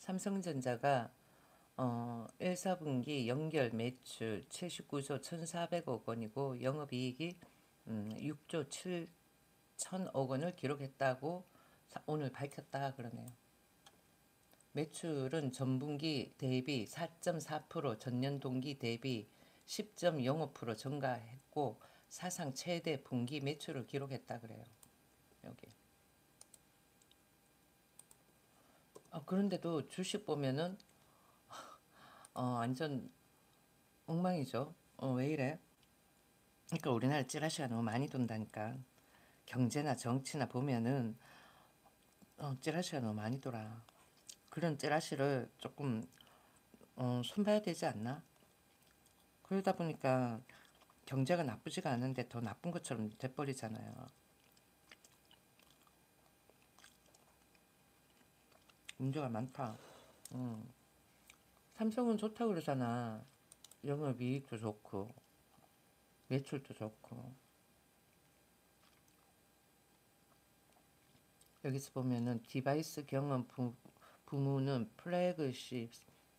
삼성전자가 1, 4분기 연결 매출 79조 1,400억 원이고 영업이익이 6조 7천억 원을 기록했다고 오늘 밝혔다 그러네요. 매출은 전분기 대비 4.4%, 전년 동기 대비 10.05% 증가했고 사상 최대 분기 매출을 기록했다 그래요. 여기. 그런데도 주식 보면은 완전 엉망이죠. 왜 이래? 그러니까 우리나라 찌라시가 너무 많이 돈다니까. 경제나 정치나 보면은 찌라시가 너무 많이 돌아. 그런 찌라시를 조금 손봐야 되지 않나? 그러다 보니까 경제가 나쁘지가 않은데 더 나쁜 것처럼 돼버리잖아요. 문제가 많다. 삼성은 좋다고 그러잖아. 영업이익도 좋고 매출도 좋고. 여기서 보면은 디바이스 경험 부문은 플래그십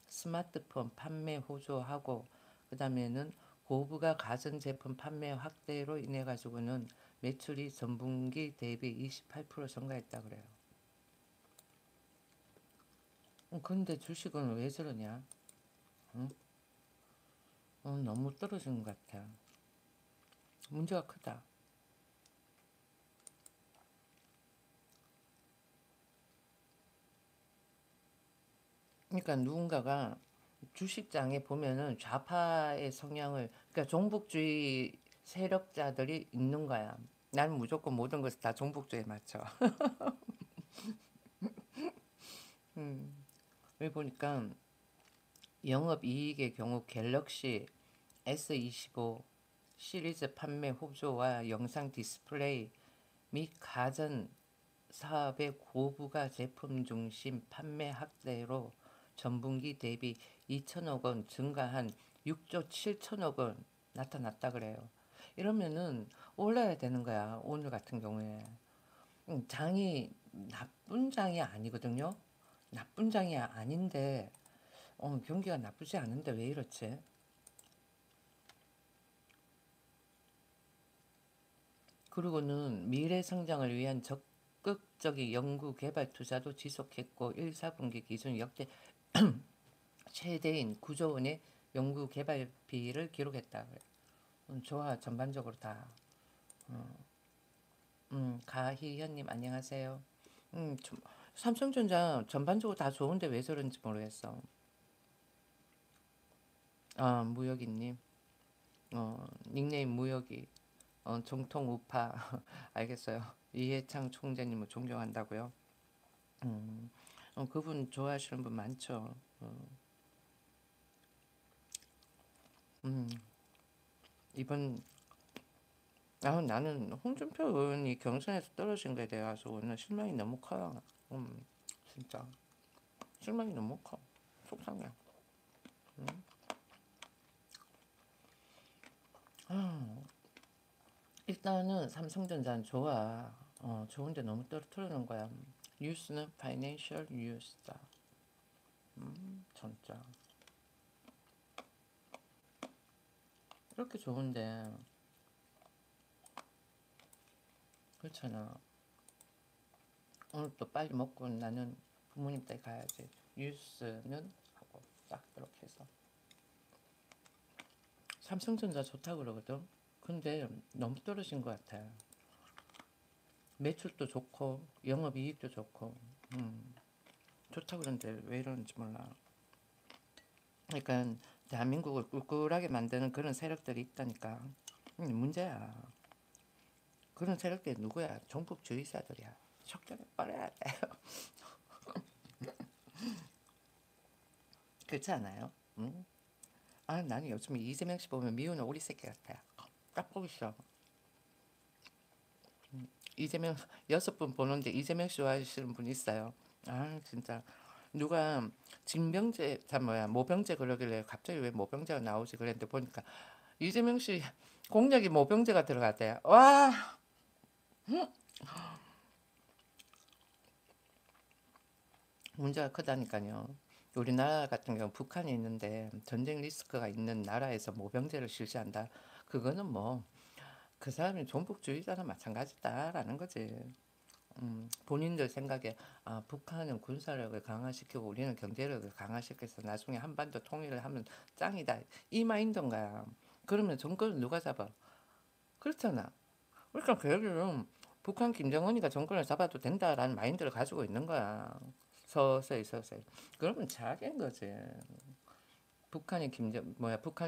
스마트폰 판매 호조하고 그 다음에는 고부가 가전제품 판매 확대로 인해 가지고는 매출이 전분기 대비 28% 증가했다 그래요. 근데 주식은 왜 저러냐? 응? 너무 떨어진 것 같아. 문제가 크다. 그러니까 누군가가 주식장에 보면은 좌파의 성향을, 그러니까 종북주의 세력자들이 있는 거야. 나는 무조건 모든 것을 다 종북주의에 맞춰. 여기 보니까 영업이익의 경우 갤럭시 S25 시리즈 판매 호조와 영상 디스플레이 및 가전 사업의 고부가 제품 중심 판매 확대로 전분기 대비 2천억 원 증가한 6조 7천억 원 나타났다 그래요. 이러면은 올라야 되는 거야. 오늘 같은 경우에. 장이 나쁜 장이 아니거든요. 나쁜 장이 아닌데 경기가 나쁘지 않은데 왜 이렇지? 그리고는 미래 성장을 위한 적극적인 연구 개발 투자도 지속했고 1, 4분기 기준 역대 최대인 9조 원의 연구 개발비를 기록했다. 좋아 전반적으로 다. 가희현님 안녕하세요. 삼성전자 전반적으로 다 좋은데 왜 저런지 모르겠어. 무역이님. 닉네임 무역이. 정통 우파. 알겠어요. 이해창 총재님을 존경한다고요. 그분 좋아하시는 분 많죠. 음, 이번 나는 홍준표 의원이 경선에서 떨어진 거에 대해서 오늘 실망이 너무 커요. 진짜 실망이 너무 커. 속상해. 일단은 삼성전자는 좋아. 좋은데 너무 떨어뜨리는 거야. 뉴스는 파이낸셜 뉴스다. 진짜 이렇게 좋은데 그렇잖아. 오늘 또 빨리 먹고 나는 부모님 댁 가야지. 뉴스는 하고 딱 이렇게 해서 삼성전자 좋다고 그러거든. 근데 너무 떨어진 것 같아. 매출도 좋고 영업이익도 좋고 좋다고 그러는데 왜 이러는지 몰라. 그러니까 대한민국을 꿀꿀하게 만드는 그런 세력들이 있다니까. 문제야. 그런 세력들이 누구야? 종북주의자들이야. 척결해 버려야 돼. 그렇지 않아요? 응? 나는 요즘 이재명 씨 보면 미우는 오리 새끼 같아. 딱 보기 싫어. 이재명 6분 보는데 이재명 씨 좋아하시는 분 있어요. 진짜 누가 진병재 모병재 그러길래 갑자기 왜 모병재가 나오지 그랬는데 보니까 이재명 씨 공약이 모병재가 들어갔대요. 와, 문제가 크다니까요. 우리나라 같은 경우 북한이 있는데 전쟁 리스크가 있는 나라에서 모병제를 실시한다. 그거는 뭐 그 사람이 종북주의자나 마찬가지다라는 거지. 본인들 생각에 북한은 군사력을 강화시키고 우리는 경제력을 강화시켜서 나중에 한반도 통일을 하면 짱이다. 이 마인드인 거야. 그러면 정권을 누가 잡아? 그렇잖아. 그러니까 걔들은 북한 김정은이가 정권을 잡아도 된다라는 마인드를 가지고 있는 거야. 서서히 서서히. 그러면 잘된 거지. 북한이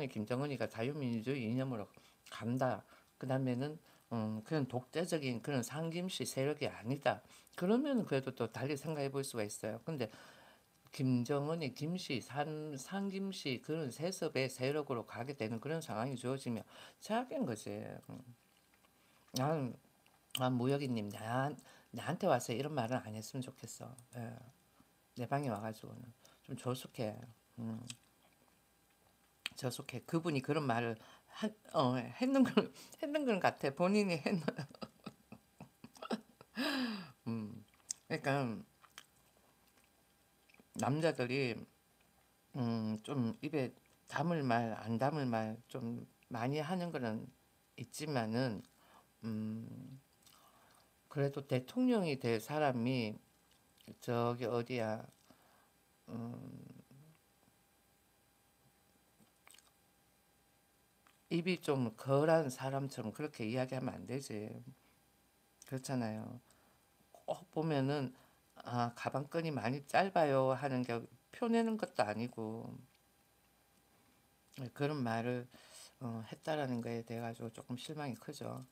김정은이가 자유민주주의 이념으로 간다. 그다음에는 그런 독재적인 그런 상김씨 세력이 아니다. 그러면 그래도 또 달리 생각해 볼 수가 있어요. 근데 김정은이 김씨, 상김씨 그런 세습의 세력으로 가게 되는 그런 상황이 주어지면 최악인 거지. 나는 무역인님 나한테 와서 이런 말은 안 했으면 좋겠어. 예. 내 방에 와가지고는 좀 조숙해. 음, 조숙해. 그분이 그런 말을 했는 건 했는 건 같아. 본인이 했는. 그러니까 남자들이 좀 입에 담을 말 안 담을 말 좀 많이 하는 거는 있지만은 그래도 대통령이 될 사람이 저기 어디야 입이 좀 거란 사람처럼 그렇게 이야기하면 안 되지. 그렇잖아요. 꼭 보면은 가방끈이 많이 짧아요 하는 게 표내는 것도 아니고 그런 말을 했다라는 거에 대해 가지고 조금 실망이 크죠.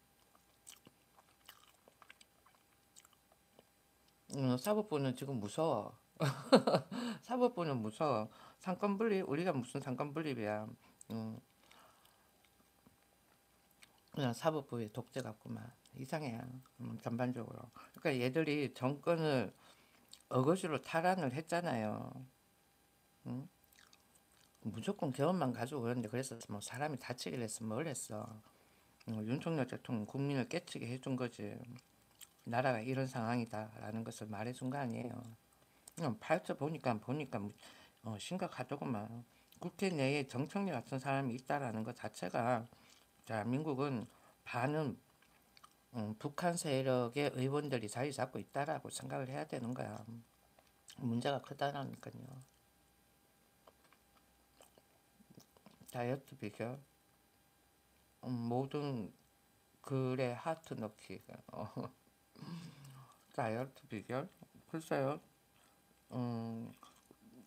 사법부는 지금 무서워. 사법부는 무서워. 상권분립 우리가 무슨 상권분립이야. 음, 그냥 사법부의 독재 같구만. 이상해. 전반적으로. 그러니까 얘들이 정권을 어거지로 탈환을 했잖아요. 음? 무조건 개헌만 가지고 그러는데 그래서 뭐 사람이 다치길 했어 뭘 했어. 윤석열 대통령 국민을 깨치게 해준 거지. 나라가 이런 상황이다라는 것을 말해준 거 아니에요. 파헤쳐 보니까 심각하더구만. 국회 내에 정청래 같은 사람이 있다라는 것 자체가 대한민국은 반은 북한 세력의 의원들이 자리 잡고 있다라고 생각을 해야 되는 거야. 문제가 크다라니까요. 다이어트 비결 모든 글에 하트 넣기. 다이어트 비결 글쎄요. 음,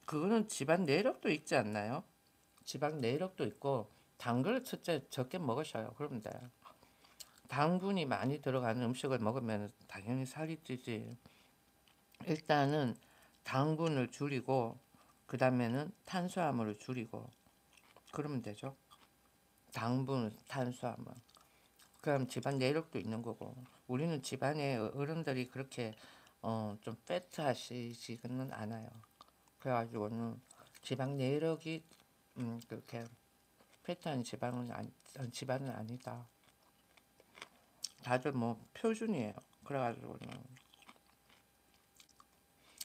그거는 집안 내력도 있지 않나요? 지방 내력도 있고 단 걸 첫째 적게 먹으셔요. 그러면 돼요. 당분이 많이 들어가는 음식을 먹으면 당연히 살이 찌지. 일단은 당분을 줄이고 그 다음에는 탄수화물을 줄이고 그러면 되죠. 당분, 탄수화물. 그럼 집안 내력도 있는 거고 우리는 집안에 어른들이 그렇게 좀 패트하시지는 않아요. 그래가지고는 지방 내력이 그렇게 패트한 집안은 아니다. 다들 뭐 표준이에요. 그래가지고는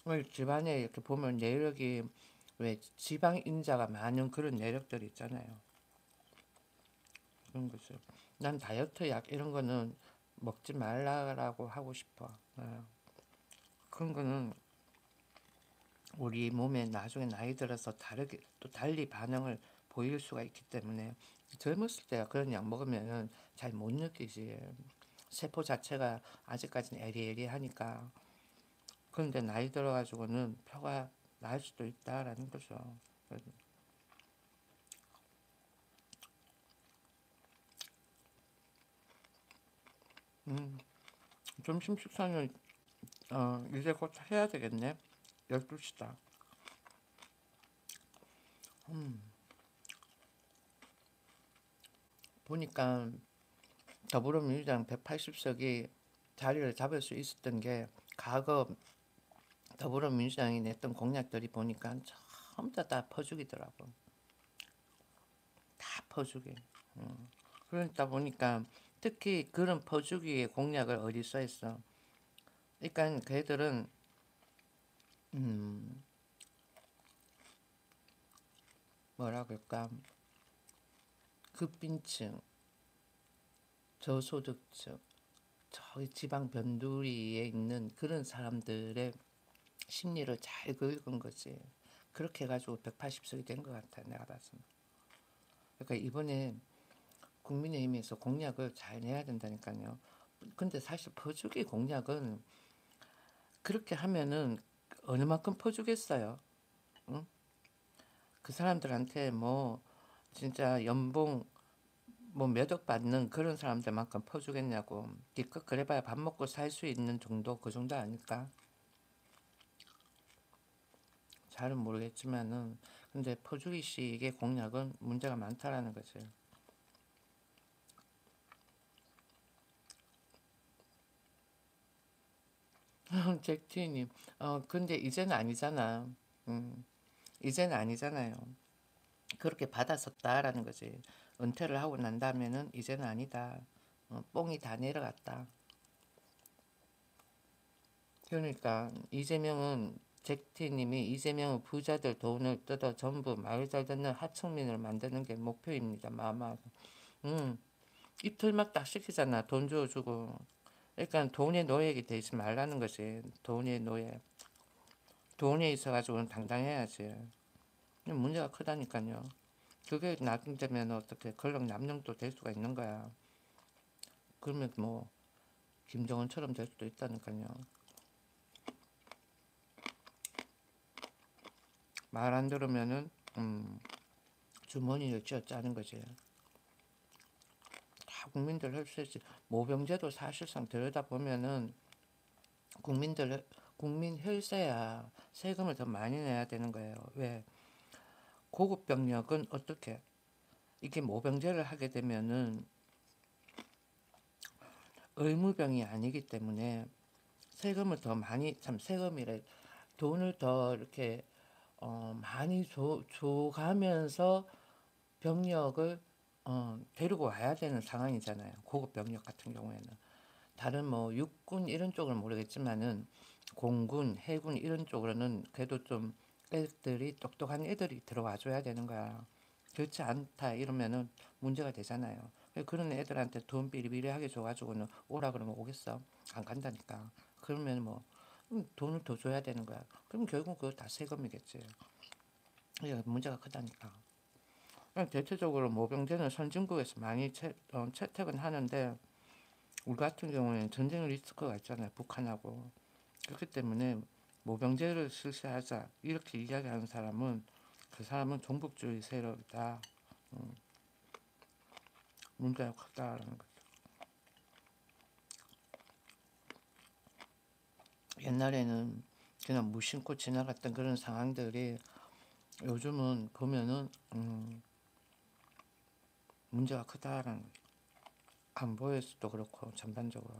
왜 집안에 이렇게 보면 내력이 왜 지방 인자가 많은 그런 내력들이 있잖아요. 그런 거죠. 난 다이어트 약 이런 거는 먹지 말라고 하고 싶어. 그런 거는 우리 몸에 나중에 나이 들어서 다르게 또 달리 반응을 보일 수가 있기 때문에 젊었을 때야 그런 약 먹으면 잘 못 느끼지. 세포 자체가 아직까지는 에리에리하니까. 그런데 나이 들어가지고는 표가 날 수도 있다라는 거죠. 음, 점심 식사는 이제 곧 해야 되겠네. 12시다. 보니까 더불어민주당 180석이 자리를 잡을 수 있었던 게 과거 더불어민주당이 냈던 공약들이 보니까 전부 다 퍼주기더라고. 다 퍼주기. 그러다 보니까 특히 그런 퍼주기의 공약을 어디서 했어. 그러니까 걔들은 음, 뭐라 그럴까, 극빈층, 저소득층, 저기 지방 변두리에 있는 그런 사람들의 심리를 잘 긁은 거지. 그렇게 해가지고 180석이 된 것 같아, 내가 봤으면. 그러니까 이번에 국민의힘에서 공약을 잘 내야 된다니까요. 근데 사실 퍼주기 공약은 그렇게 하면은 어느 만큼 퍼주겠어요. 응? 그 사람들한테 뭐 진짜 연봉 뭐 몇 억 받는 그런 사람들만큼 퍼주겠냐고. 기껏 그래봐야 밥 먹고 살 수 있는 정도, 그 정도 아닐까? 잘은 모르겠지만은 근데 퍼주기식의 공약은 문제가 많다라는 거지. 잭티님, 근데 이제는 아니잖아. 음, 이제는 아니잖아요. 그렇게 받았었다라는 거지. 은퇴를 하고 난 다음에는 이제는 아니다. 뽕이 다 내려갔다. 그러니까 이재명은 잭티님이 이재명은 부자들 돈을 뜯어 전부 말 잘 듣는 하층민을 만드는 게 목표입니다. 마마. 음, 입틀막 딱 시키잖아. 돈 줘주고. 그러니까 돈의 노예가 되지 말라는 거지. 돈의 노예. 돈에 있어가지고는 당당해야지. 문제가 크다니까요. 그게 나중되면 어떻게 권력 남용도 될 수가 있는 거야. 그러면 뭐 김정은처럼 될 수도 있다니까요. 말 안 들으면은 주머니를 쥐어 짜는 거지. 다 국민들 할 수 있지. 모병제도 사실상 들여다보면은 국민들 국민 혈세야. 세금을 더 많이 내야 되는 거예요. 왜? 고급 병력은 어떻게? 이게 모병제를 하게 되면은 의무병이 아니기 때문에 세금을 더 많이, 참 세금이래, 돈을 더 이렇게 많이 줘가면서 병력을 데리고 와야 되는 상황이잖아요. 고급 병력 같은 경우에는. 다른 뭐 육군 이런 쪽은 모르겠지만은 공군, 해군 이런 쪽으로는 그래도 좀 애들이 똑똑한 애들이 들어와 줘야 되는 거야. 그렇지 않다 이러면은 문제가 되잖아요. 그런 애들한테 돈 비리비리하게 줘가지고는 오라 그러면 오겠어? 안 간다니까. 그러면 뭐 돈을 더 줘야 되는 거야. 그럼 결국 그거 다 세금이겠지. 이게 문제가 크다니까. 대체적으로 모병제는 선진국에서 많이 채택은 하는데 우리 같은 경우에는 전쟁 리스크가 있잖아요. 북한하고. 그렇기 때문에 모병제를 실시하자 이렇게 이야기하는 사람은 그 사람은 종북주의 세력이다. 음, 문제가 크다라는 거죠. 옛날에는 그냥 무심코 지나갔던 그런 상황들이 요즘은 보면은 문제가 크다라는 거죠. 안보에서도 그렇고 전반적으로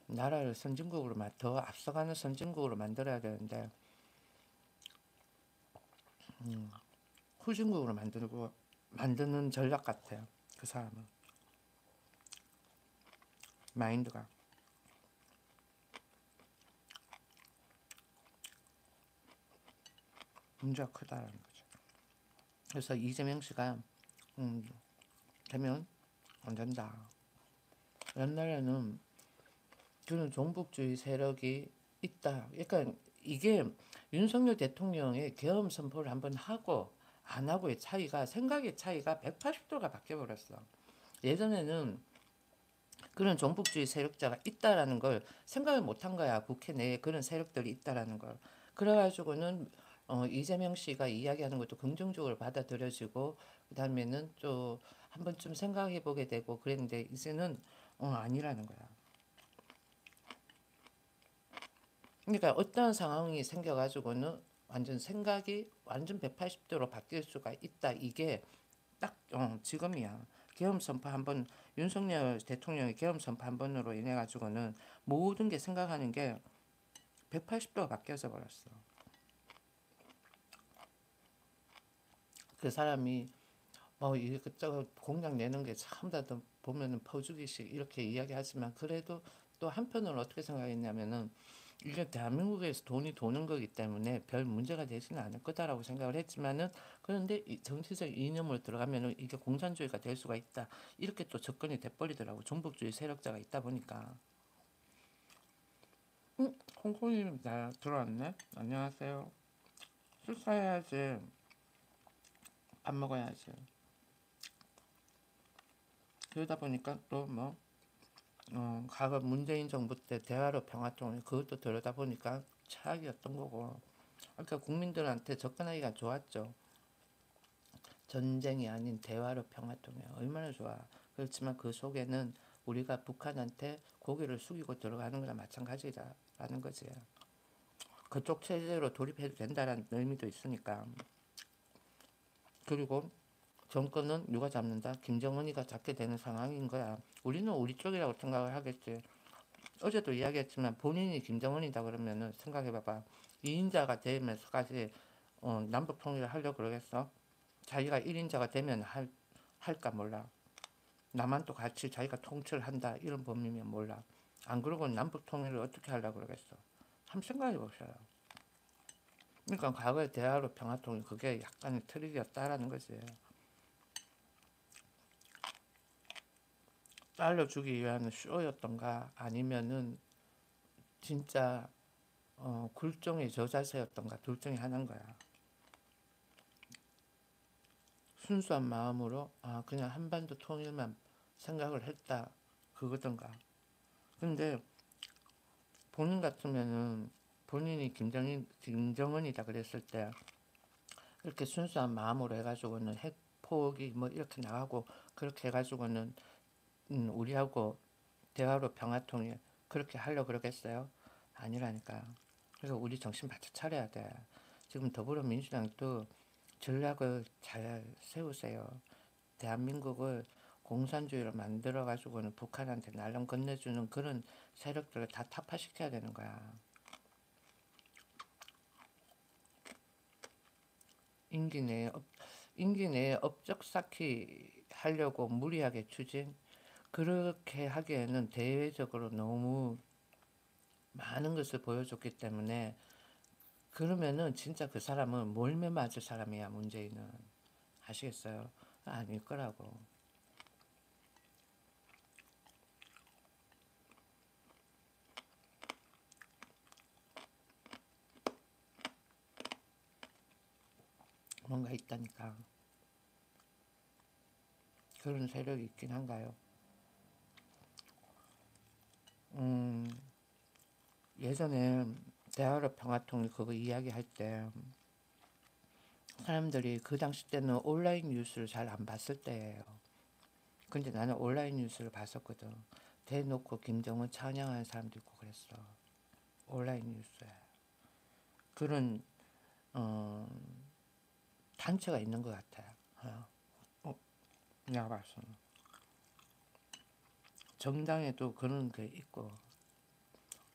나라를 선진국으로 더 앞서가는 선진국으로 만들어야 되는데 후진국으로 만들고 만드는 전략 같아요. 그 사람은 마인드가 문제가 크다라는 거죠. 그래서 이재명 씨가 음, 되면 안 된다. 옛날에는 그런 종북주의 세력이 있다. 그러니까 이게 윤석열 대통령의 계엄 선포를 한번 하고 안 하고의 차이가, 생각의 차이가 180도가 바뀌어버렸어. 예전에는 그런 종북주의 세력자가 있다라는 걸 생각을 못한 거야. 국회 내에 그런 세력들이 있다라는 걸. 그래가지고는 이재명 씨가 이야기하는 것도 긍정적으로 받아들여지고 그다음에는 또 한 번쯤 생각해 보게 되고 그랬는데 이제는 아니라는 거야. 그러니까 어떤 상황이 생겨가지고는 완전 생각이 완전 180도로 바뀔 수가 있다. 이게 딱 지금이야. 계엄 선포 한번 윤석열 대통령의 계엄 선포 한 번으로 인해 가지고는 모든 게 생각하는 게 180도가 바뀌어져 버렸어. 그 사람이 이것저것 공약 내는 게 참 다 보면은 퍼주기식 이렇게 이야기하지만 그래도 또 한편으로 어떻게 생각했냐면은 이게 대한민국에서 돈이 도는 거기 때문에 별 문제가 되지는 않을 거다라고 생각을 했지만은, 그런데 이 정치적 이념으로 들어가면은 이게 공산주의가 될 수가 있다, 이렇게 또 접근이 돼버리더라고. 종북주의 세력자가 있다 보니까. 홍콩님 나 들어왔네. 안녕하세요. 식사해야지. 밥 먹어야지. 그러다 보니까 또 뭐 과거 문재인 정부 때 대화로 평화통일, 그것도 들여다 보니까 최악이었던 거고. 그러니까 국민들한테 접근하기가 좋았죠. 전쟁이 아닌 대화로 평화통일 얼마나 좋아. 그렇지만 그 속에는 우리가 북한한테 고개를 숙이고 들어가는 거나 마찬가지다라는 거지. 그쪽 체제로 돌입해도 된다라는 의미도 있으니까. 그리고 정권은 누가 잡는다? 김정은이가 잡게 되는 상황인 거야. 우리는 우리 쪽이라고 생각을 하겠지. 어제도 이야기했지만 본인이 김정은이다 그러면은 생각해봐봐. 2인자가 되면서까지 남북 통일을 하려고 그러겠어? 자기가 1인자가 되면 할까 몰라. 남한도 같이 자기가 통치를 한다 이런 범위면 몰라. 안 그러고는 남북 통일을 어떻게 하려고 그러겠어? 한번 생각해 보셔요. 그러니까 과거의 대화로 평화 통일, 그게 약간의 트릭이었다라는 거지. 알려주기 위한 쇼였던가 아니면은 진짜 굴종의 저자세였던가, 둘 중에 하나인 거야. 순수한 마음으로 그냥 한반도 통일만 생각을 했다 그거던가. 근데 본인 같으면은 본인이 김정은이다 그랬을 때 이렇게 순수한 마음으로 해가지고는 핵폭이 뭐 이렇게 나가고 그렇게 해가지고는 우리하고 대화로 평화통일 그렇게 하려고 그러겠어요? 아니라니까. 그래서 우리 정신 바짝 차려야 돼. 지금 더불어민주당도 전략을 잘 세우세요. 대한민국을 공산주의로 만들어가지고는 북한한테 날름 건네주는 그런 세력들을 다 타파시켜야 되는 거야. 임기 내에 임기 내에 업적 쌓기 하려고 무리하게 추진, 그렇게 하기에는 대외적으로 너무 많은 것을 보여줬기 때문에, 그러면은 진짜 그 사람은 몰매 맞을 사람이야. 문재인은. 아시겠어요? 아닐 거라고. 뭔가 있다니까. 그런 세력이 있긴 한가요? 음, 예전에 대화로 평화통일 그거 이야기할 때 사람들이 그 당시 때는 온라인 뉴스를 잘 안 봤을 때예요. 근데 나는 온라인 뉴스를 봤었거든. 대놓고 김정은 찬양하는 사람도 있고 그랬어. 온라인 뉴스에. 그런 어, 단체가 있는 것 같아요. 내가 봤어는. 정당에도 그런 게 있고.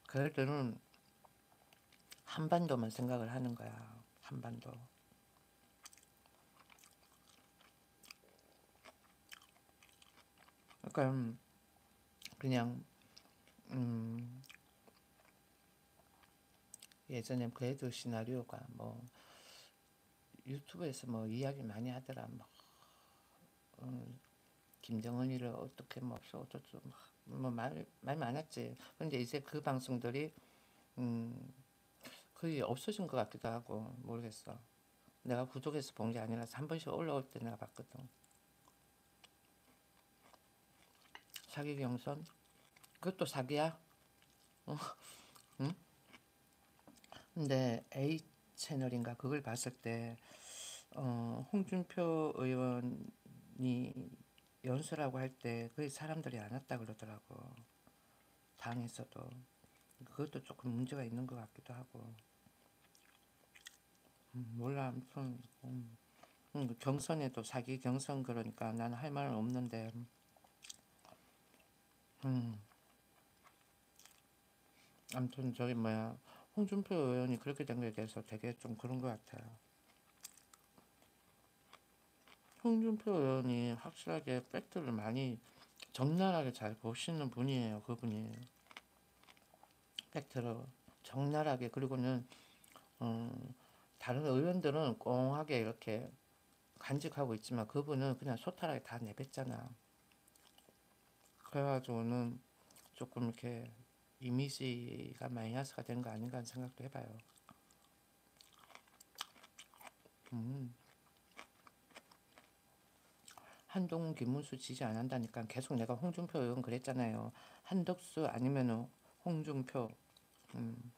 그럴 때는 한반도만 생각을 하는 거야. 한반도. 그러니까 그냥 예전에 그래도 시나리오가 뭐 유튜브에서 뭐 이야기 많이 하더라. 뭐 김정은이를 어떻게 뭐 어쩌고 뭐말 많았지. 근데 이제 그 방송들이 음, 거의 없어진 것 같기도 하고 모르겠어. 내가 구독해서 본 게 아니라서 한 번씩 올라올 때 내가 봤거든. 사기 경선? 그것도 사기야? 응? 근데 A 채널인가 그걸 봤을 때 홍준표 의원이 연설하고 할 때 거의 사람들이 안 왔다 그러더라고. 당에서도. 그것도 조금 문제가 있는 것 같기도 하고. 몰라. 아무튼 경선에도 사기 경선, 그러니까 나는 할 말은 없는데 음, 아무튼 저기 뭐야, 홍준표 의원이 그렇게 된 거에 대해서 되게 좀 그런 것 같아요. 홍준표 의원이 확실하게 팩트를 많이 적나라하게 잘 보시는 분이에요. 그분이 팩트로. 적나라하게. 그리고는 다른 의원들은 꽁하게 이렇게 간직하고 있지만 그분은 그냥 소탈하게 다 내뱉잖아. 그래가지고는 조금 이렇게 이미지가 마이너스가 된 거 아닌가 하는 생각도 해봐요. 음. 한동훈, 김문수 지지 안 한다니까 계속 내가 홍준표 의원 그랬잖아요. 한덕수 아니면은 홍준표. 음.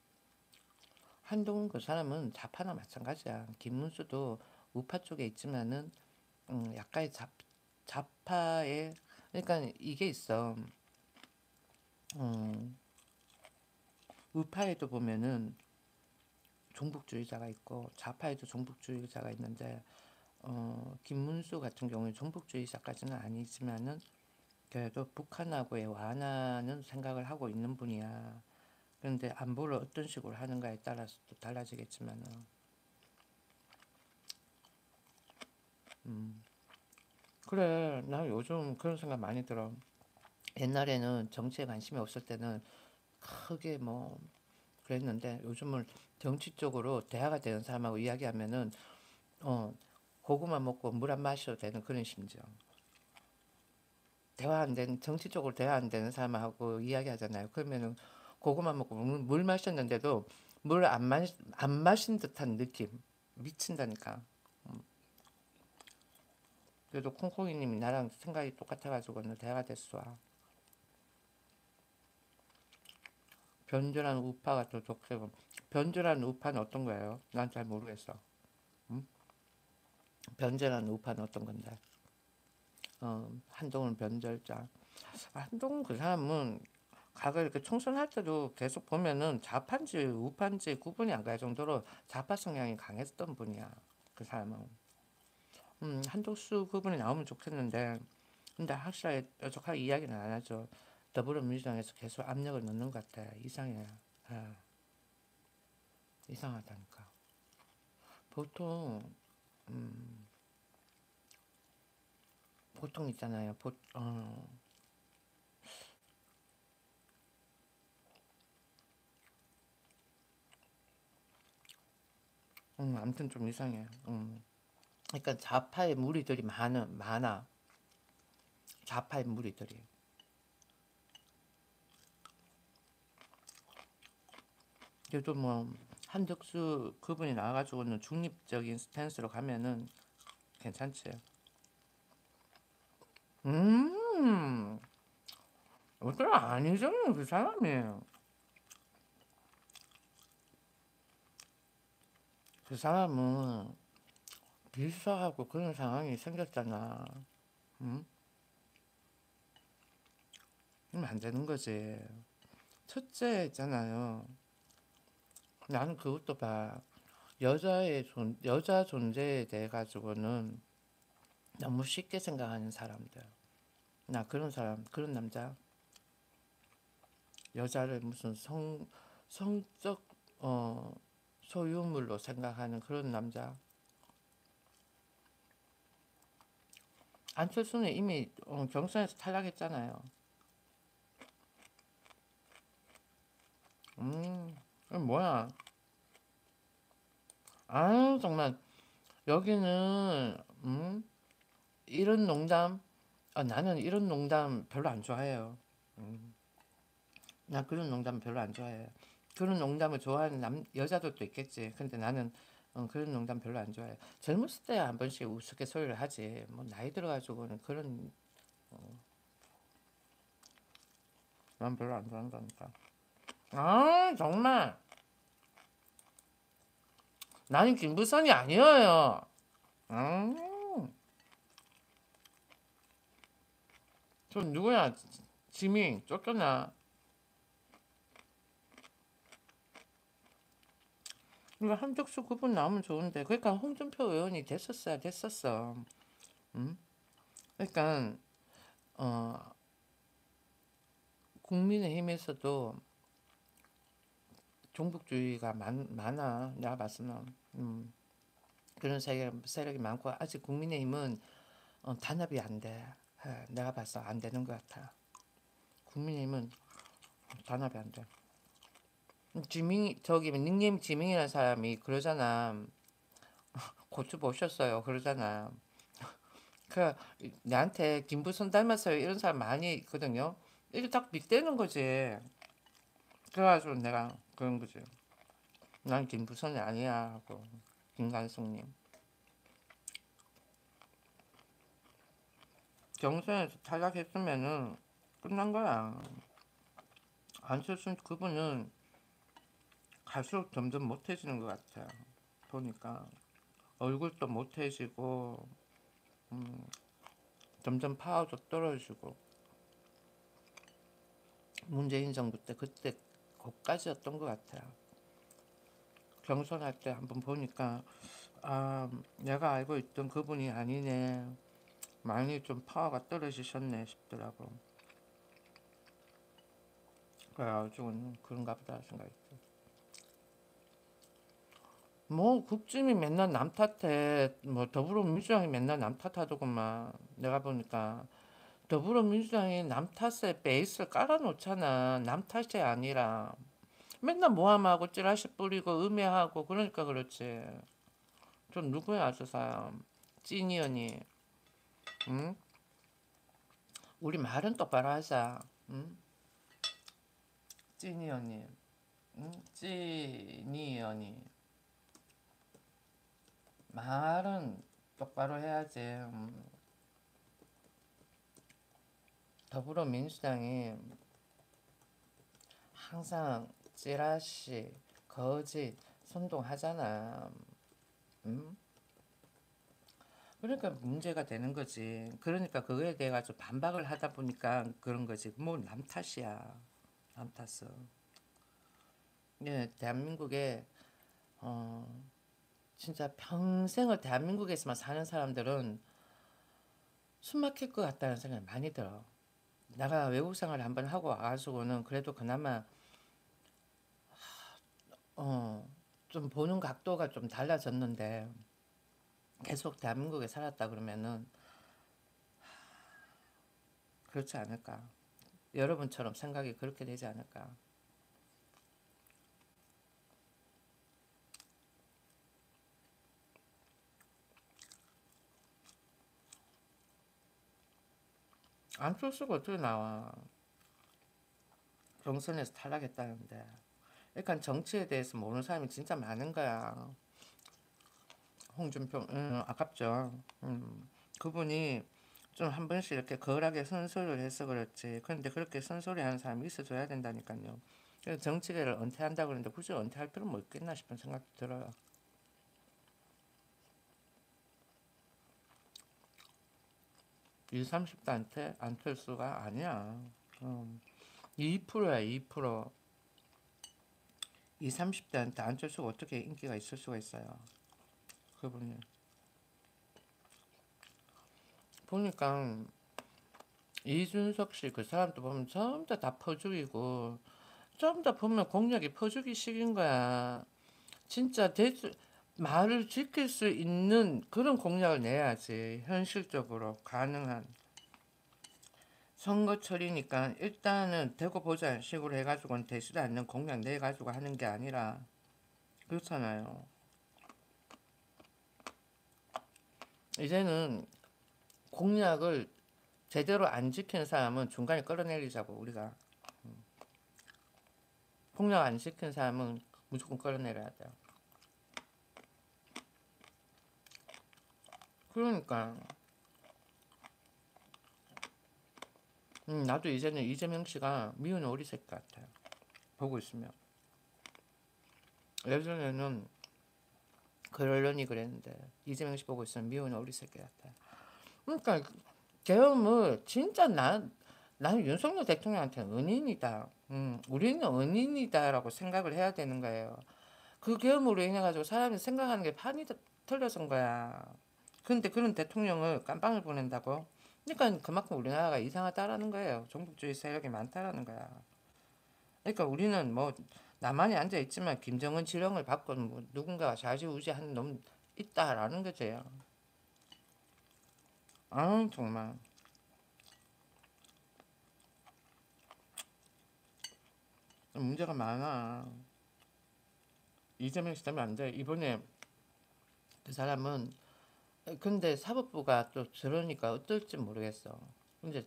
한동훈 그 사람은 좌파나 마찬가지야. 김문수도 우파 쪽에 있지만은 약간의 좌파의, 그러니까 이게 있어. 음, 우파에도 보면은 종북주의자가 있고 좌파에도 종북주의자가 있는데 김문수 같은 경우에 종북주의자까지는 아니지만은 그래도 북한하고의 완화는 생각을 하고 있는 분이야. 그런데 안보를 어떤 식으로 하는가에 따라서 또 달라지겠지만은 음, 그래. 나 요즘 그런 생각 많이 들어. 옛날에는 정치에 관심이 없을 때는 크게 뭐 그랬는데 요즘은 정치적으로 대화가 되는 사람하고 이야기하면은 어 고구마 먹고 물 안 마셔도 되는 그런 심정. 대화 안 되는, 정치적으로 대화 안 되는 사람하고 이야기하잖아요. 그러면은 고구마 먹고 물 마셨는데도 물 안 마신 듯한 느낌. 미친다니까. 그래도 콩콩이님이 나랑 생각이 똑같아가지고는 대화가 됐어. 변절한 우파가 또 독특하고. 변절한 우파는 어떤 거예요? 난 잘 모르겠어. 응? 변절한 우파는 어떤 건데? 한동훈 변절자. 한동훈 그 사람은 과거 이렇게 총선할 때도 계속 보면은 좌파인지 우파인지 구분이 안 갈 정도로 좌파 성향이 강했던 분이야. 그 사람은. 한독수 그분이 나오면 좋겠는데, 근데 확실하게 뾰족하게 이야기는 안 하죠. 더불어민주당에서 계속 압력을 넣는 것 같아. 이상해. 아, 이상하다니까. 보통, 음, 보통 있잖아요. 아무튼 좀 이상해. 그러니까 좌파의 무리들이 많아. 좌파의 무리들이. 그래도 뭐 한덕수 그분이 나와가지고는 중립적인 스탠스로 가면은 괜찮지. 음, 어떤 아니잖아 그 사람이. 그 사람은 빌사하고 그런 상황이 생겼잖아. 음, 그러면 안 되는 거지. 첫째 있잖아요. 나는 그것도 봐. 여자 존재에 대해 가지고는 너무 쉽게 생각하는 사람들. 나 그런 사람, 그런 남자. 여자를 무슨 성적 어 소유물로 생각하는 그런 남자. 안철수는 이미 경선에서 탈락했잖아요. 뭐야? 아 정말 여기는 이런 농담. 나는 이런 농담 별로 안 좋아해요. 음, 나 그런 농담 별로 안 좋아해. 그런 농담을 좋아하는 여자들도 있겠지. 근데 나는 그런 농담 별로 안 좋아해. 젊었을 때 한 번씩 우스갯소리를 하지. 뭐 나이 들어가지고는 그런 난 별로 안 좋아한다니까. 아 정말 나는 김부선이 아니에요. 음, 저 누구야? 지미 쫓겨나. 이거 한적수 그분 나오면 좋은데. 그러니까 홍준표 의원이 됐었어야 됐었어. 음? 그러니까 어, 국민의힘에서도 종북주의가 많아. 내가 봤으면 그런 세력이 많고 아직 국민의힘은 단합이 안 돼. 내가 봤어 안 되는 것 같아. 국민의힘은 단합이 안 돼. 지민 저기 닉네임 지민이라는 사람이 그러잖아. 고추 보셨어요? 그러잖아. 그 나한테 김부선 닮았어요 이런 사람 많이 있거든요. 이게 딱 빗대는 거지. 그래가지고 내가 그런 거지. 난 김부선이 아니야 하고 김관숙님. 경선에서 탈락했으면은 끝난 거야. 안철수 그분은 갈수록 점점 못해지는 것 같아. 보니까 얼굴도 못해지고 점점 파워도 떨어지고 문재인 정부 때 그때 거기까지였던 것 같아요. 경선할 때 한번 보니까 아 내가 알고 있던 그분이 아니네. 많이 좀 파워가 떨어지셨네 싶더라고. 그래가지고 그런가 보다 생각이 들어. 뭐 국짐이 맨날 남 탓해. 뭐 더불어민주당이 맨날 남 탓하더구만. 내가 보니까 더불어민주당이 남 탓에 베이스를 깔아놓잖아. 남 탓이 아니라 맨날 모함하고 찌라시 뿌리고 음해하고 그러니까 그렇지. 좀 누구야 저 사람. 찐이언니. 응? 우리 말은 똑바로 하자. 응? 찐이언니. 응? 찐이언니. 말은 똑바로 해야지. 더불어민주당이 항상 찌라시, 거짓, 선동하잖아. 음? 그러니까 문제가 되는 거지. 그러니까 그거에 대해 가지고 반박을 하다 보니까 그런 거지. 뭐 남 탓이야. 남 탓은. 예, 대한민국에 어, 진짜 평생을 대한민국에서만 사는 사람들은 숨 막힐 것 같다는 생각이 많이 들어. 내가 외국 생활을 한번 하고 와가지고는 그래도 그나마 어, 좀 보는 각도가 좀 달라졌는데 계속 대한민국에 살았다 그러면은 그렇지 않을까. 여러분처럼 생각이 그렇게 되지 않을까. 안철수가 어떻게 나와. 경선에서 탈락했다는데. 그러니까 정치에 대해서 모르는 사람이 진짜 많은 거야. 홍준표, 아깝죠. 그분이 좀 한 번씩 이렇게 거울하게 선소리를 해서 그렇지. 그런데 그렇게 선소리 하는 사람이 있어줘야 된다니까요. 그래서 정치계를 은퇴한다 그러는데 굳이 은퇴할 필요는 뭐 있겠나 싶은 생각도 들어요. 20, 30대한테 안철수가 아니야. 2%야, 2%. 20, 30대한테 안철수가 어떻게 인기가 있을 수가 있어요. 그분이. 보니까 이준석 씨 그 사람도 보면 전부 다 퍼주기고 좀 더 보면 공약이 퍼주기식인 거야. 진짜 말을 지킬 수 있는 그런 공약을 내야지. 현실적으로 가능한. 선거철이니까 일단은 되고 보자 식으로 해가지고는 되지도 않는 공약 내가지고 하는 게 아니라 그렇잖아요. 이제는 공약을 제대로 안 지키는 사람은 중간에 끌어내리자고 우리가. 공약 안 지키는 사람은 무조건 끌어내려야 돼요. 그러니까 나도 이제는 이재명 씨가 미운 오리 새끼 같아요. 보고 있으면. 예전에는 그러려니 그랬는데 이재명 씨 보고 있으면 미운 오리 새끼 같아요. 그러니까 계엄을 진짜 나는 윤석열 대통령한테는 은인이다. 우리는 은인이다라고 생각을 해야 되는 거예요. 그 계엄으로 인해 가지고 사람이 생각하는 게 판이 틀려진 거야. 근데 그런 대통령을 깜빵을 보낸다고? 그러니까 그만큼 우리나라가 이상하다라는 거예요. 종북주의 세력이 많다라는 거야. 그러니까 우리는 뭐 나만이 앉아 있지만 김정은 지령을 받고 뭐 누군가가 좌지우지하는 놈 있다라는 거지. 아 정말 문제가 많아. 이재명 씨 때문에 안 돼. 이번에 그 사람은 근데 사법부가 또 저러니까 어떨지 모르겠어. 근데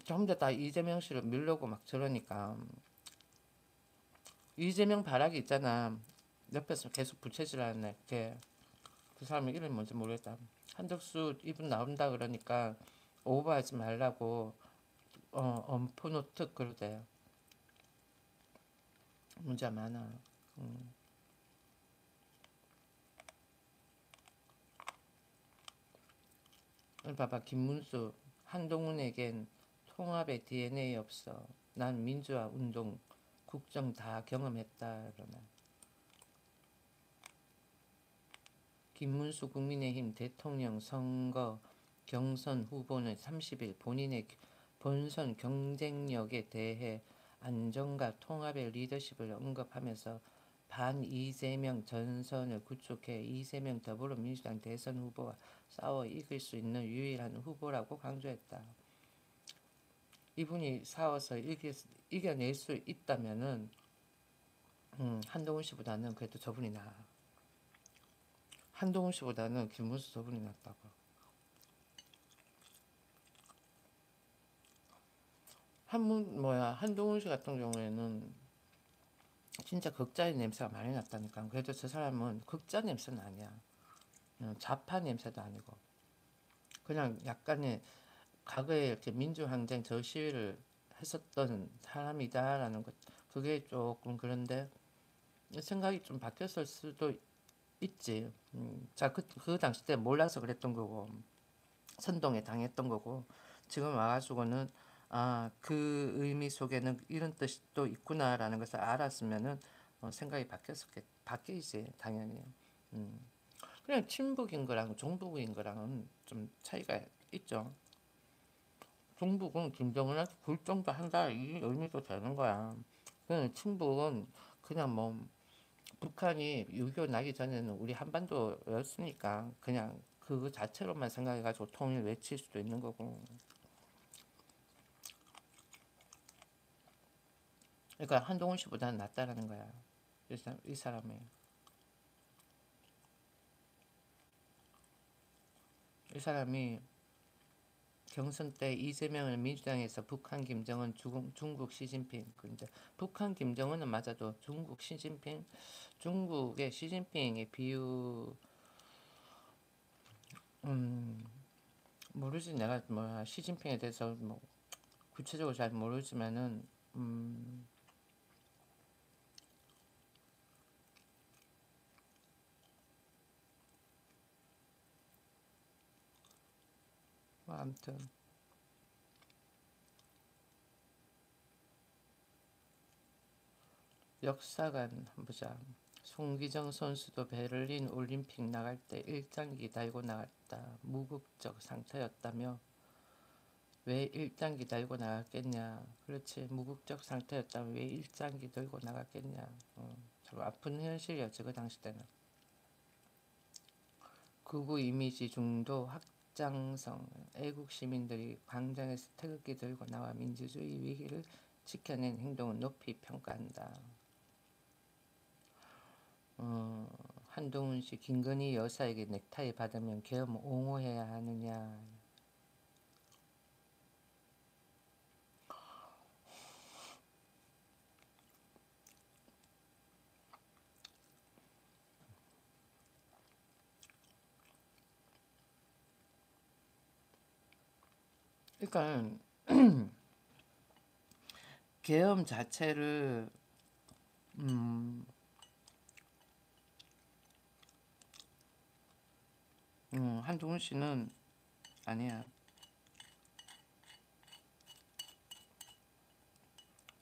전부 다 이재명 씨를 밀려고 막 저러니까 이재명 발악이 있잖아. 옆에서 계속 부채질하는 애. 그 사람의 이름이 뭔지 모르겠다. 한덕수 이분 나온다 그러니까 오버하지 말라고 엄포노트 그러대. 문제 많아. 음. 봐봐 김문수 한동훈에겐 통합의 DNA 없어. 난 민주화 운동 국정 다 경험했다 그러나. 김문수 국민의힘 대통령 선거 경선 후보는 30일 본인의 본선 경쟁력에 대해 안정과 통합의 리더십을 언급하면서 반 이재명 전선을 구축해 이재명 더불어민주당 대선 후보와 싸워 이길 수 있는 유일한 후보라고 강조했다. 이분이 싸워서 이겨낼 수 있다면은 한동훈 씨보다는 그래도 저분이 나아. 한동훈 씨보다는 김문수 저분이 낫다고. 한동훈 씨 같은 경우에는 진짜 극자의 냄새가 많이 났다니까. 그래도 저 사람은 극자 냄새는 아니야. 좌파 냄새도 아니고 그냥 약간의 과거에 이렇게 민주항쟁 저 시위를 했었던 사람이다라는 것. 그게 조금 그런데 생각이 좀 바뀌었을 수도 있지. 자, 그 당시 때 몰라서 그랬던 거고 선동에 당했던 거고 지금 와가지고는 그 의미 속에는 이런 뜻이 또 있구나라는 것을 알았으면은 생각이 바뀌지 당연히. 음. 그냥 친북인 거랑 종북인 거랑은 좀 차이가 있죠. 종북은 김정은한테 굴 정도 한다 이 의미도 되는 거야. 그냥 친북은 그냥 뭐 북한이 6.25 나기 전에는 우리 한반도였으니까 그냥 그 자체로만 생각해가지고 통일 외칠 수도 있는 거고. 그러니까 한동훈 씨보다는 낫다라는 거야. 이 사람이. 이 사람이 경선 때 이재명을 민주당에서 북한 김정은 중국 시진핑 그 이제 북한 김정은은 맞아도 중국 시진핑 중국의 시진핑의 비유 모르지 내가 뭐 시진핑에 대해서 뭐 구체적으로 잘 모르지만은 뭐 아무튼 역사관 한번 보자. 송기정 선수도 베를린 올림픽 나갈 때 일장기 달고 나갔다. 무국적 상태였다며. 왜 일장기 달고 나갔겠냐. 그렇지 무국적 상태였다면 왜 일장기 들고 나갔겠냐. 참 아픈 현실이었지 그 당시 때는. 극우 이미지 중도 확장성. 애국 시민들이 광장에서 태극기 들고 나와 민주주의 위기를 지켜낸 행동은 높이 평가한다. 한동훈 씨 김건희 여사에게 넥타이 받으면 계엄 옹호해야 하느냐. 그러니까 계엄 자체를 한동훈 씨는 아니야.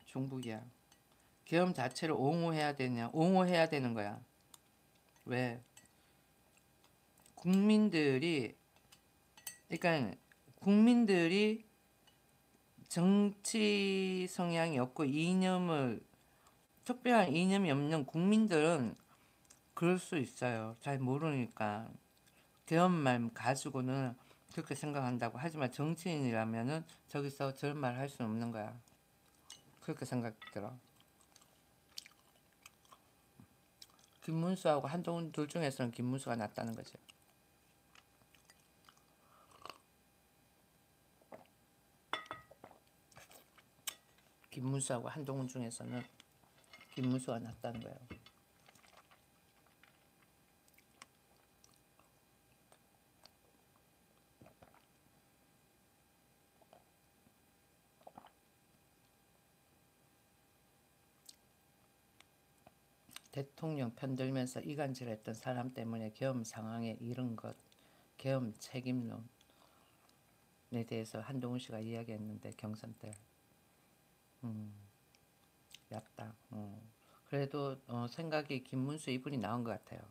중북이야. 계엄 자체를 옹호해야 되냐? 옹호해야 되는 거야. 왜? 국민들이 그러니까 국민들이 정치 성향이 없고 특별한 이념이 없는 국민들은 그럴 수 있어요. 잘 모르니까. 계엄만 가지고는 그렇게 생각한다고. 하지만 정치인이라면은 저기서 저런 말 할 수는 없는 거야. 그렇게 생각 들어. 김문수하고 한동훈 둘 중에서는 김문수가 낫다는 거죠. 김문수하고 한동훈 중에서는 김문수가 낫다는 거예요. 대통령 편들면서 이간질했던 사람 때문에 계엄 상황에 이른 것, 계엄 책임론에 대해서 한동훈 씨가 이야기했는데 경선 때 얕다. 그래도 생각이 김문수 이분이 나온 것 같아요.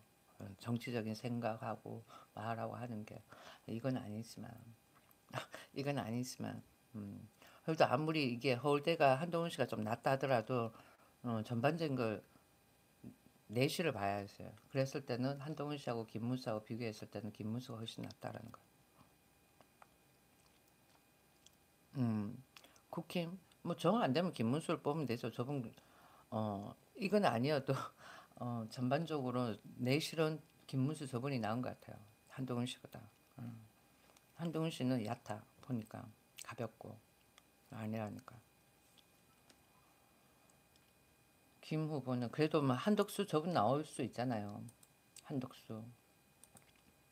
정치적인 생각하고 말하고 하는 게 이건 아니지만 이건 아니지만 그래도 아무리 이게 서울대가 한동훈 씨가 좀 낫다 하더라도 전반적인 걸 내실을 봐야죠. 그랬을 때는 한동훈 씨하고 김문수하고 비교했을 때는 김문수가 훨씬 낫다라는 거. 국힘 뭐 정 안 되면 김문수를 뽑으면 되죠. 저분 이건 아니어도 전반적으로 내실은 김문수 저분이 나은 것 같아요. 한동훈 씨보다. 한동훈 씨는 얕아 보니까 가볍고 아니라니까. 김 후보는 그래도 뭐 한덕수 저분 나올 수 있잖아요. 한덕수.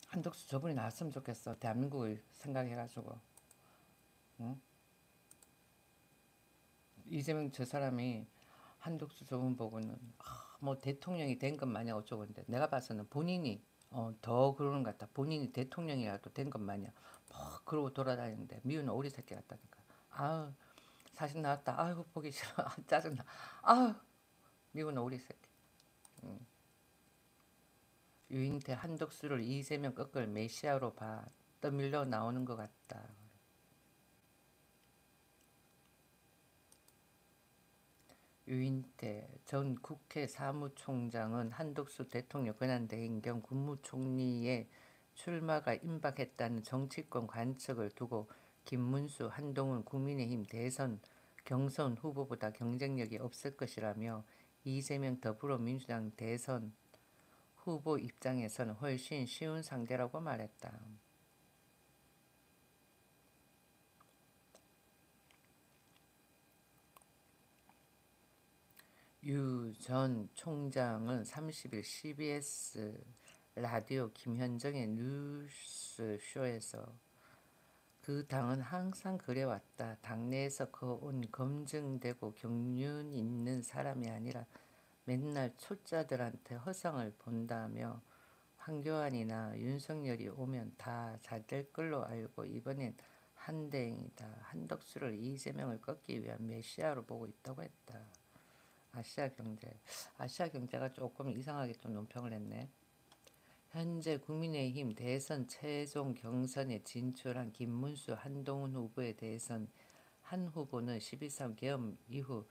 한덕수 저분이 나왔으면 좋겠어. 대한민국을 생각해가지고. 응? 이재명 저 사람이 한덕수 저분 보고는 뭐 대통령이 된 것 마냥 어쩌고 근데 내가 봐서는 본인이 더 그러는 것 같다. 본인이 대통령이라도 된 것 마냥 뭐 그러고 돌아다니는데 미운 오리 새끼 같다니까. 아우 사진 나왔다. 아이고 보기 싫어. 짜증나. 아우 미운 오리 새끼. 유인태 한덕수를 이재명 꺾을 메시아로 봐. 떠밀려 나오는 것 같다. 유인태 전 국회 사무총장은 한덕수 대통령 권한대행 겸 국무총리의 출마가 임박했다는 정치권 관측을 두고 김문수, 한동훈 국민의힘 대선 경선 후보보다 경쟁력이 없을 것이라며 이재명 더불어민주당 대선 후보 입장에서는 훨씬 쉬운 상대라고 말했다. 유 전 총장은 30일 CBS 라디오 김현정의 뉴스쇼에서 그 당은 항상 그래왔다. 당내에서 거온 검증되고 경륜 있는 사람이 아니라 맨날 초짜들한테 허상을 본다며 황교안이나 윤석열이 오면 다 잘 될 걸로 알고 이번엔 한대행이다. 한덕수를 이재명을 꺾기 위한 메시아로 보고 있다고 했다. 아시아경제. 아시아경제가 조금 이상하게 좀 논평을 했네. 현재 국민의힘 대선 최종 경선에 진출한 김문수, 한동훈 후보에 대해선 한 후보는 12.3 계엄 이후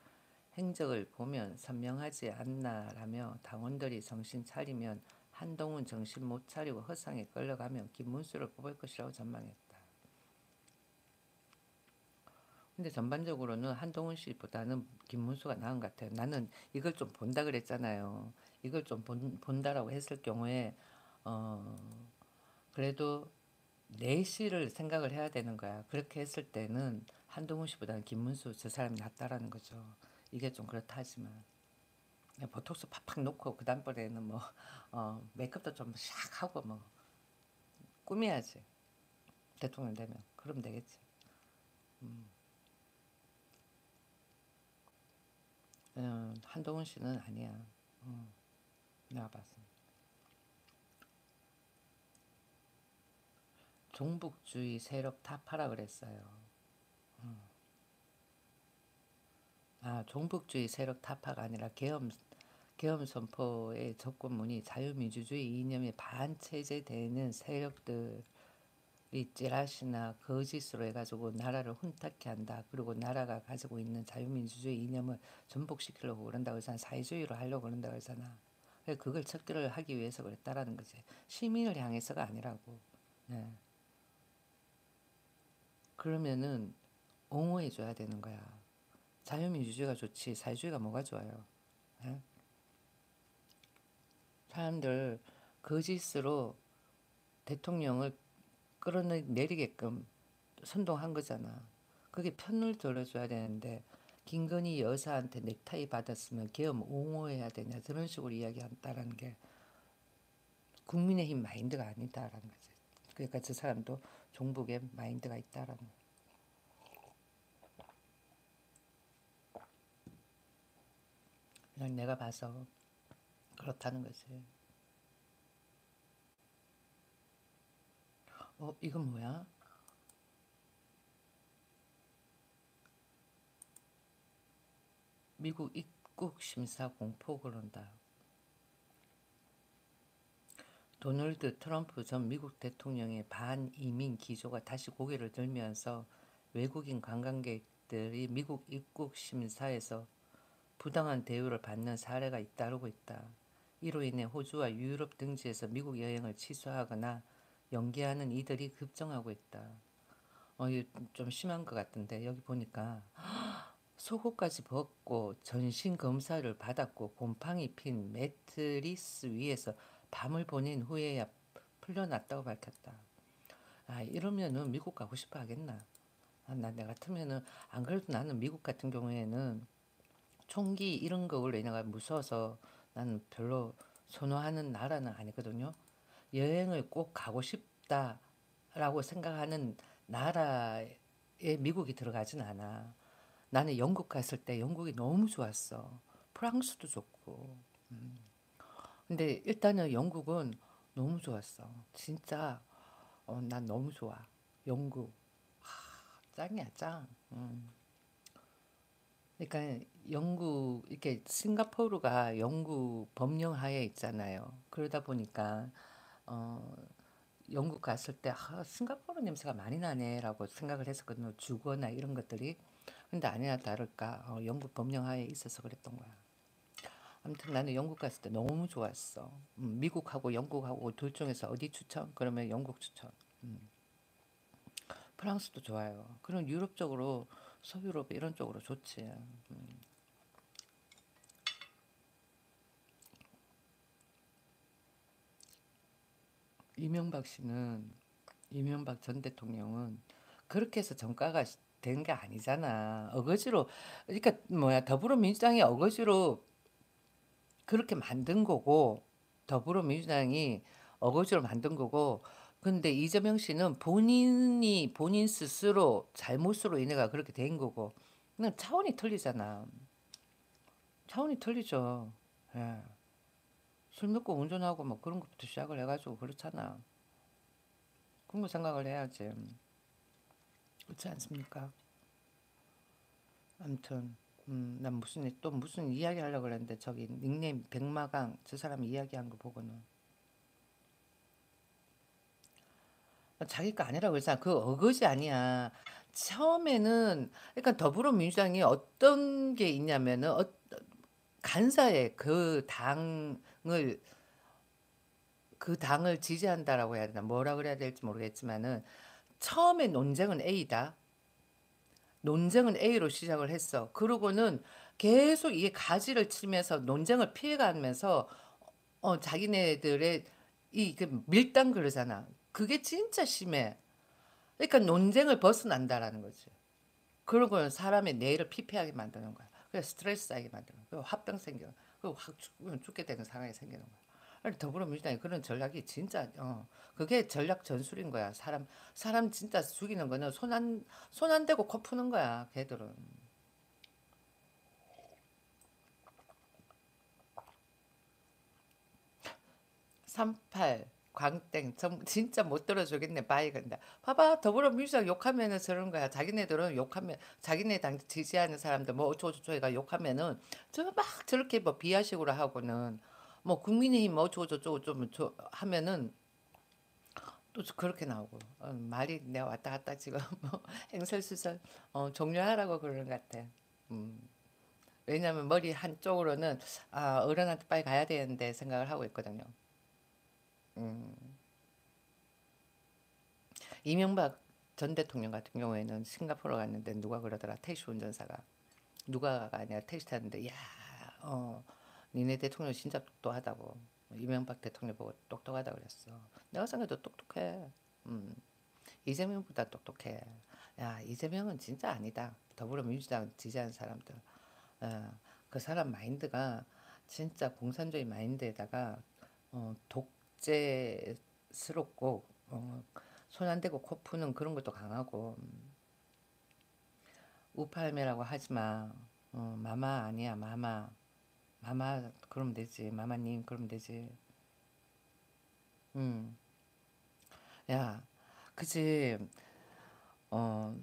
행적을 보면 선명하지 않나라며 당원들이 정신 차리면 한동훈 정신 못 차리고 허상에 끌려가면 김문수를 뽑을 것이라고 전망했다. 근데 전반적으로는 한동훈 씨보다는 김문수가 나은 것 같아요. 나는 이걸 좀 본다 그랬잖아요. 이걸 좀 본다라고 했을 경우에 어 그래도 내실을 생각을 해야 되는 거야. 그렇게 했을 때는 한동훈 씨보다는 김문수 저 사람이 낫다라는 거죠. 이게 좀 그렇다 하지만 그냥 보톡스 팍팍 놓고 그 다음번에는 뭐 메이크업도 좀 샥 하고 뭐 꾸며야지. 대통령 되면 그러면 되겠지. 한동훈 씨는 아니야. 내가 봤어. 종북주의 세력 타파라 그랬어요. 아, 종북주의 세력 타파가 아니라 계엄 선포의 접근문이 자유민주주의 이념에 반체제되는 세력들이 찌라시나 거짓으로 해가지고 나라를 혼탁케 한다. 그리고 나라가 가지고 있는 자유민주주의 이념을 전복시키려고 그런다고 하잖아. 사회주의로 하려고 그런다고 하잖아. 그걸 척결을 하기 위해서 그랬다라는 거지. 시민을 향해서가 아니라고. 예. 그러면은 옹호해줘야 되는 거야. 자유민주주의가 좋지 사회주의가 뭐가 좋아요. 예? 사람들 거짓으로 대통령을 끌어내리게끔 선동한 거잖아. 그게 편을 들어줘야 되는데 김건희 여사한테 넥타이 받았으면 계엄 옹호해야 되냐 저런 식으로 이야기한다라는 게 국민의힘 마인드가 아니다라는 거지. 그러니까 저 사람도 종북의 마인드가 있다라는 거. 그냥 내가 봐서 그렇다는 거지. 이건 뭐야? 미국 입국 심사 공포 그런다. 도널드 트럼프 전 미국 대통령의 반이민 기조가 다시 고개를 들면서 외국인 관광객들이 미국 입국 심사에서 부당한 대우를 받는 사례가 잇따르고 있다. 이로 인해 호주와 유럽 등지에서 미국 여행을 취소하거나 연기하는 이들이 급증하고 있다. 이거 좀 심한 것 같은데 여기 보니까 속옷까지 벗고 전신 검사를 받았고 곰팡이 핀 매트리스 위에서 밤을 보낸 후에야 풀려났다고 밝혔다. 이러면은 미국 가고 싶어 하겠나? 나 같으면은 안 그래도 나는 미국 같은 경우에는 총기 이런 거 원래 내가 무서워서 나는 별로 선호하는 나라는 아니거든요. 여행을 꼭 가고 싶다라고 생각하는 나라에 미국이 들어가진 않아. 나는 영국 갔을 때 영국이 너무 좋았어. 프랑스도 좋고. 근데 일단은 영국은 너무 좋았어. 진짜 난 너무 좋아. 영국 짱이야 짱. 그러니까 영국 이렇게 싱가포르가 영국 법령 하에 있잖아요. 그러다 보니까 어, 영국 갔을 때 싱가포르 냄새가 많이 나네라고 생각을 했었거든요. 주거나 이런 것들이. 근데 아니나 다를까 영국 법령 하에 있어서 그랬던 거야. 아무튼 나는 영국 갔을 때 너무 좋았어. 미국하고 영국하고 둘 중에서 어디 추천? 그러면 영국 추천. 프랑스도 좋아요. 그럼 유럽 쪽으로 서유럽 이런 쪽으로 좋지. 이명박 씨는 이명박 전 대통령은 그렇게 해서 정가가 된 게 아니잖아. 어거지로 그러니까 뭐야 더불어민주당이 어거지로 그렇게 만든 거고 더불어민주당이 어거지로 만든 거고 근데 이재명 씨는 본인 스스로 잘못으로 인해가 그렇게 된 거고 그냥 차원이 틀리잖아. 차원이 틀리죠. 예. 술 먹고 운전하고 뭐 그런 것부터 시작을 해가지고 그렇잖아. 그런 거 생각을 해야지. 그렇지 않습니까? 아무튼 난 또 무슨 이야기 하려고 그랬는데 저기 닉네임 백마강 저 사람이 이야기한 거 보고는 자기 거 아니라고 그랬잖아. 그 어거지 아니야. 처음에는 그러니까 더불어민주당이 어떤 게 있냐면은 간사에 그 당을 지지한다라고 해야 되나 뭐라 그래야 될지 모르겠지만은 처음에 논쟁은 A다. 논쟁은 A로 시작을 했어. 그러고는 계속 이게 가지를 치면서 논쟁을 피해가면서 자기네들의 그 밀당 그러잖아. 그게 진짜 심해. 그러니까 논쟁을 벗어난다라는 거지. 그러고는 사람의 뇌를 피폐하게 만드는 거야. 그래서 스트레스 쌓이게 만드는 거야. 그리고 화병 생겨. 그리고 확 죽게 되는 상황이 생기는 거야. 아니, 더불어민주당이 그런 전략이 진짜 그게 전략 전술인 거야. 사람 진짜 죽이는 거는 손 안 대고 코 푸는 거야. 걔들은. 38 광땡 진짜 못 들어주겠네 바이 근데 봐봐 더불어민주당 욕하면은 저런 거야 자기네들은 욕하면 자기네 당 지지하는 사람들 뭐 어쩌고저쩌고 해가 욕하면은 저 막 저렇게 뭐 비하식으로 하고는 뭐 국민의힘 뭐 어쩌고저쩌고 좀 하면은 또 그렇게 나오고 말이 내가 왔다 갔다 지금 뭐 행설수설 종료하라고 그러는 것 같아. 음. 왜냐면 머리 한쪽으로는 어른한테 빨리 가야 되는데 생각을 하고 있거든요. 음. 이명박 전 대통령 같은 경우에는 싱가포르 갔는데 누가 그러더라 택시 운전사가 누가가 아니라 택시 탔는데 야 니네 대통령 진짜 똑똑하다고 이명박 대통령 보고 똑똑하다 그랬어. 내가 생각해도 똑똑해. 이재명보다 똑똑해. 야, 이재명은 진짜 아니다. 더불어민주당 지지하는 사람들. 그 사람 마인드가 진짜 공산주의 마인드에다가 독재스럽고 손 안 대고 코 푸는 그런 것도 강하고 우팔매라고 하지 마. 마마 아니야 마마. 마마 그러면 되지. 마마님 그러면 되지. 음. 야, 그지. 어,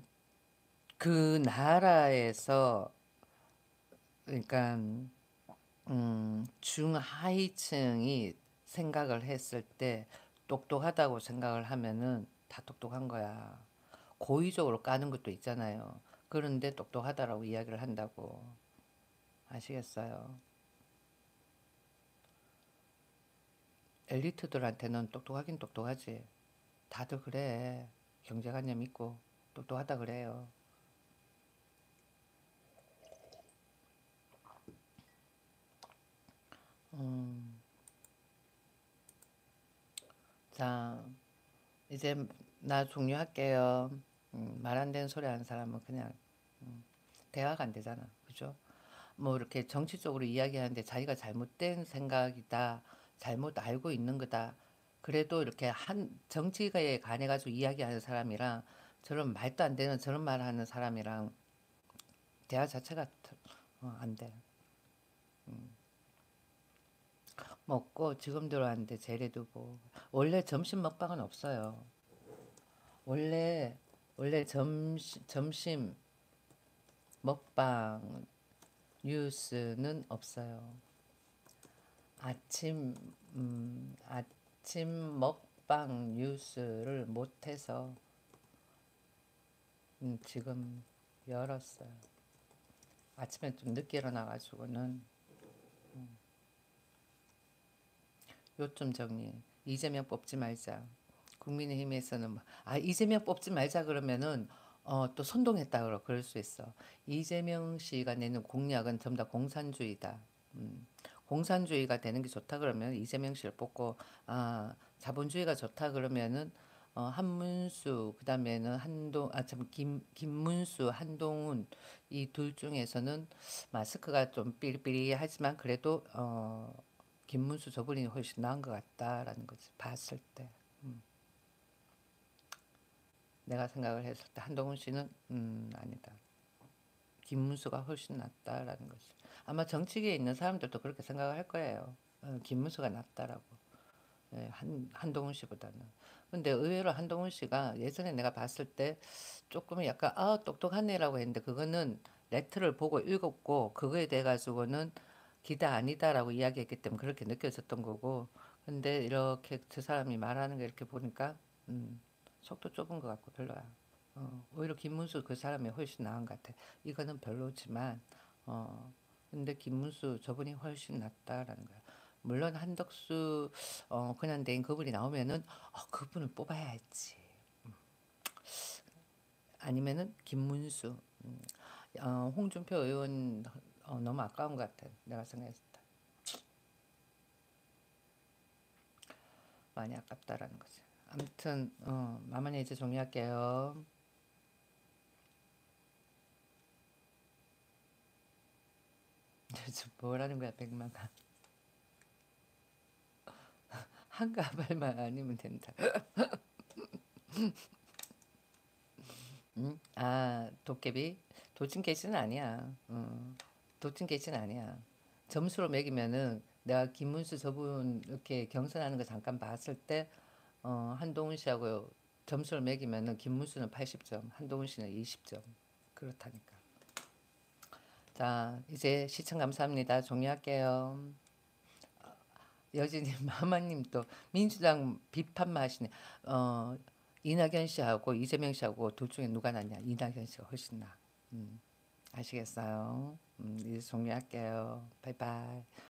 그 나라에서 그러니까 중하위층이 생각을 했을 때 똑똑하다고 생각을 하면은 다 똑똑한 거야. 고의적으로 까는 것도 있잖아요. 그런데 똑똑하다라고 이야기를 한다고. 아시겠어요? 엘리트들한테는 똑똑하긴 똑똑하지. 다들 그래. 경제관념 있고 똑똑하다 그래요. 음, 자, 이제 나 종료할게요. 말 안 되는 소리 하는 사람은 그냥 대화가 안 되잖아. 그죠? 뭐 이렇게 정치적으로 이야기하는데 자기가 잘못된 생각이다. 잘못 알고 있는 거다. 그래도 이렇게 한 정치에 관해 가지고 이야기하는 사람이랑 저런 말도 안 되는 저런 말 하는 사람이랑 대화 자체가 안 돼. 먹고 지금 들어왔는데 제레두고 원래 점심 먹방은 없어요. 원래 점심 먹방 뉴스는 없어요. 아침 아침 먹방 뉴스를 못해서 지금 열었어요. 아침에 좀 늦게 일어나가지고는 요점 정리. 이재명 뽑지 말자. 국민의힘에서는 이재명 뽑지 말자 그러면은 또 선동했다 그럴 수 있어. 이재명 씨가 내는 공약은 전부 다 공산주의다. 공산주의가 되는 게 좋다 그러면 이재명 씨를 뽑고 자본주의가 좋다 그러면은 한문수 그다음에는 한동 참 김문수 한동훈 이 둘 중에서는 마스크가 좀 삐리삐리하지만 그래도 김문수 저분이 훨씬 나은 것 같다라는 거지 봤을 때. 내가 생각을 했을 때 한동훈 씨는 아니다. 김문수가 훨씬 낫다라는 거지. 아마 정치계에 있는 사람들도 그렇게 생각을 할 거예요. 김문수가 낫다라고. 예, 한동훈 씨보다는. 근데 의외로 한동훈 씨가 예전에 내가 봤을 때 조금 약간 똑똑하네라고 했는데 그거는 레터를 보고 읽었고 그거에 대해 가지고는 기대 아니다라고 이야기했기 때문에 그렇게 느껴졌던 거고. 근데 이렇게 저 사람이 말하는 거 이렇게 보니까 속도 좁은 것 같고 별로야. 오히려 김문수 그 사람이 훨씬 나은 것 같아. 이거는 별로지만 근데 김문수 저분이 훨씬 낫다라는 거야. 물론 한덕수 그냥 된 그분이 나오면은 그분을 뽑아야지. 아니면은 김문수, 홍준표 의원 너무 아까운 것 같아. 내가 생각했을 때 많이 아깝다라는 거지. 아무튼 마마님 이제 정리할게요. 지금 뭐라는 거야 백만 한 가발만 아니면 된다. 도깨비? 도찐 개수는 아니야. 도찐 개수는 아니야. 점수로 매기면은 내가 김문수 저분 이렇게 경선하는 거 잠깐 봤을 때 한동훈 씨하고 점수를 매기면은 김문수는 80점, 한동훈 씨는 20점. 그렇다니까. 자, 이제 시청 감사합니다. 종료할게요. 여진님, 마마님 또 민주당 비판만 하시네. 어, 이낙연 씨하고 이재명 씨하고 둘 중에 누가 낫냐? 이낙연 씨가 훨씬 나. 아시겠어요? 이제 종료할게요. 바이바이.